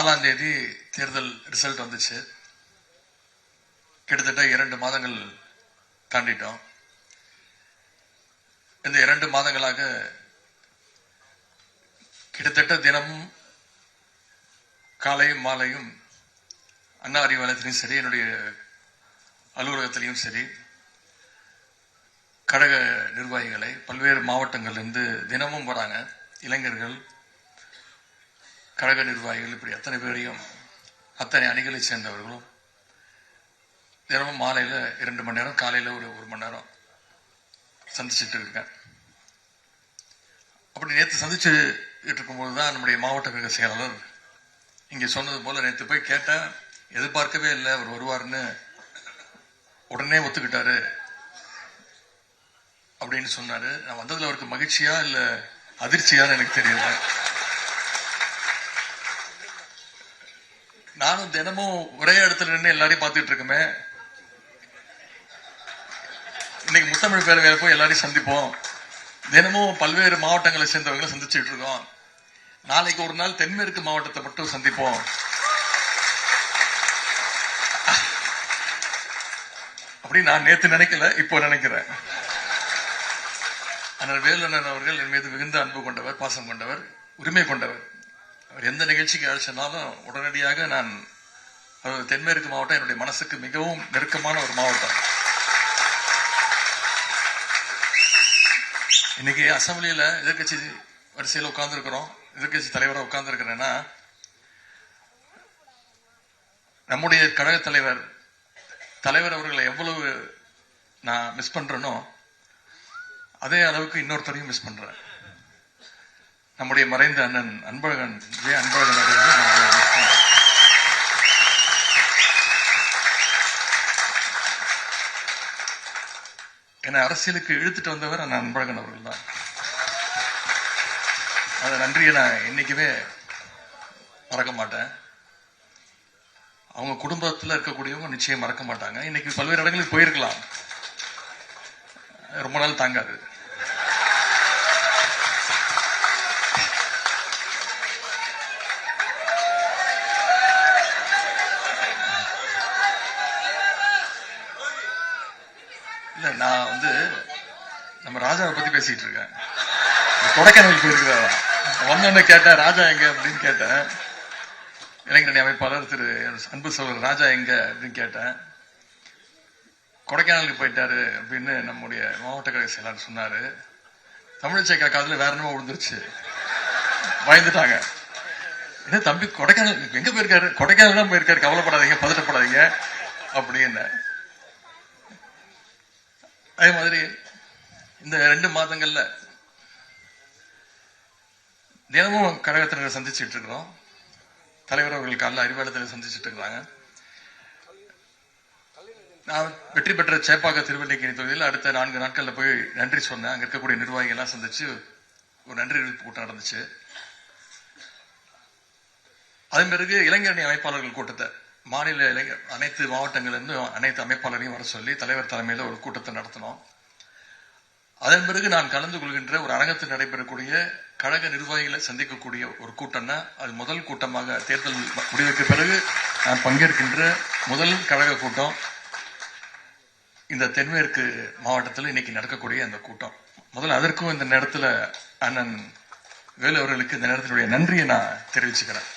4ஆம் தேதி தேர்தல் ரிசல்ட் வந்துச்சு. கிட்டத்தட்ட 2 மாதங்கள் தாண்டிட்டோம். இந்த 2 மாதங்களாக கிட்டத்தட்ட தினமும் காலையும் மாலையும் அண்ணா அறிவாலயத்திலையும் சரி, என்னுடைய அலுவலகத்திலையும் சரி, கழக நிர்வாகிகளை பல்வேறு மாவட்டங்கள்லேருந்து தினமும் வராங்க. இளைஞர்கள், கழக நிர்வாகிகள், இப்படி அத்தனை பேரையும், அத்தனை அணிகளை சேர்ந்தவர்களும் தினமும் மாலையில் 2 மணி நேரம், காலையில் ஒரு 1 மணி நேரம் சந்திச்சுட்டு இருக்கேன். அப்படி நேற்று சந்திச்சுட்டு இருக்கும்போது தான் நம்முடைய மாவட்ட கழக செயலாளர் இங்கே சொன்னது போல, நேற்று போய் கேட்டேன், எதிர்பார்க்கவே இல்லை அவர் வருவார்னு, உடனே ஒத்துக்கிட்டாரு அப்படின்னு சொன்னாரு. நான் வந்ததுல அவருக்கு மகிழ்ச்சியா இல்ல அதிர்ச்சியான்னு எனக்கு தெரியல. நானும் தினமும் ஒரே இடத்துல நின்று எல்லாரையும் பார்த்துட்டு இருக்கமே. இன்னைக்கு முத்தமிழ் பேரவையில போய் எல்லாரையும் சந்திப்போம். தினமும் பல்வேறு மாவட்டங்களை சேர்ந்தவங்களை சந்திச்சுட்டு இருக்கோம். நாளைக்கு ஒரு நாள் தென்மேற்கு மாவட்டத்தை மட்டும் சந்திப்போம். அப்படி நான் நேற்று நினைக்கல, இப்போ நினைக்கிறேன். ஆனால் வேலுண்ணன் அவர்கள் என் மீது மிகுந்த அன்பு கொண்டவர், பாசம் கொண்டவர், உரிமை கொண்டவர். அவர் எந்த நிகழ்ச்சிக்கு அழைச்சனாலும் உடனடியாக நான், தென்மேற்கு மாவட்டம் என்னுடைய மனசுக்கு மிகவும் நெருக்கமான ஒரு மாவட்டம். இன்னைக்கு அசம்பிளியில எதிர்கட்சி வரிசையில் உட்கார்ந்து இருக்கிறோம், எதிர்கட்சி தலைவராக உட்கார்ந்து இருக்கிறேன்னா, நம்முடைய கழக தலைவர் அவர்களை எவ்வளவு நான் மிஸ் பண்றேனோ அதே அளவுக்கு இன்னொருத்தரையும் மிஸ் பண்றேன். நம்முடைய மறைந்த அண்ணன் அன்பழகன் அவர்கள் என்னை அரசியலுக்கு இழுத்துட்டு வந்தவர் அண்ணன் அன்பழகன் அவர்கள் தான். அந்த நன்றியை நான் என்னைக்குமே மறக்க மாட்டேன். அவங்க குடும்பத்தில் இருக்கக்கூடியவங்க நிச்சயம் மறக்க மாட்டாங்க. இன்னைக்கு பல்வேறு இடங்களுக்கு போயிருக்கலாம், ரொம்ப நாள் தாங்காது. இல்ல, நான் நம்ம ராஜாவை பத்தி பேசிட்டு இருக்கேன். கொடைக்கானல் போயிருக்கிறாரா, வந்தோன்னு கேட்டேன், ராஜா எங்க அப்படின்னு கேட்டேன். இளைஞரணி அமைப்பாளர் திரு அன்பு சகோதரர் ராஜா எங்க அப்படின்னு கேட்டேன். கொடைக்கானலுக்கு போயிட்டாரு அப்படின்னு நம்முடைய மாவட்ட கழக செயலாளர் சொன்னாரு. தமிழிசை காதுல வேற என்னமோ விழுந்துருச்சு, பயந்துட்டாங்க. என்ன தம்பி கொடைக்கானல் எங்க போயிருக்காரு? கொடைக்கானல் தான் போயிருக்காரு, கவலைப்படாதீங்க, பதட்டப்படாதீங்க அப்படின்னு. அதே மாதிரி இந்த 2 மாதங்கள்ல தினமும் கழகத்தினரை சந்திச்சுட்டு இருக்கிறோம். தலைவர் அவர்கள் காலையில் அறிவாலயத்தில் சந்திச்சுட்டு இருக்கிறாங்க. நான் வெற்றி பெற்ற சேப்பாக்க திருவல்லிக்கேணி தொகுதியில் அடுத்த 4 நாட்கள்ல போய் நன்றி சொன்னேன். அங்க இருக்கக்கூடிய நிர்வாகிகள் எல்லாம் சந்திச்சு ஒரு நன்றி அறிவிப்பு கூட்டம் நடந்துச்சு. அதன் பிறகு இளைஞரணி அமைப்பாளர்கள் கூட்டத்தை, மாநில அனைத்து மாவட்டங்கள்ல இருந்து அனைத்து அமைப்பாளரையும் வர சொல்லி தலைவர் தலைமையில ஒரு கூட்டத்தை நடத்தினோம். அதன் பிறகு நான் கலந்து கொள்கின்ற ஒரு அரங்கத்தில் நடைபெறக்கூடிய கழக நிர்வாகிகளை சந்திக்கக்கூடிய ஒரு கூட்டம்னா அது முதல் கூட்டமாக, தேர்தல் முடிவுக்கு பிறகு நான் பங்கேற்கின்ற முதல் கழக கூட்டம் இந்த தென்மேற்கு மாவட்டத்தில் இன்னைக்கு நடக்கக்கூடிய அந்த கூட்டம். முதல்ல அதற்கும் இந்த நேரத்தில் அண்ணன் வேலு அவர்களுக்கு இந்த நேரத்தினுடைய நன்றியை நான் தெரிவிச்சுக்கிறேன்.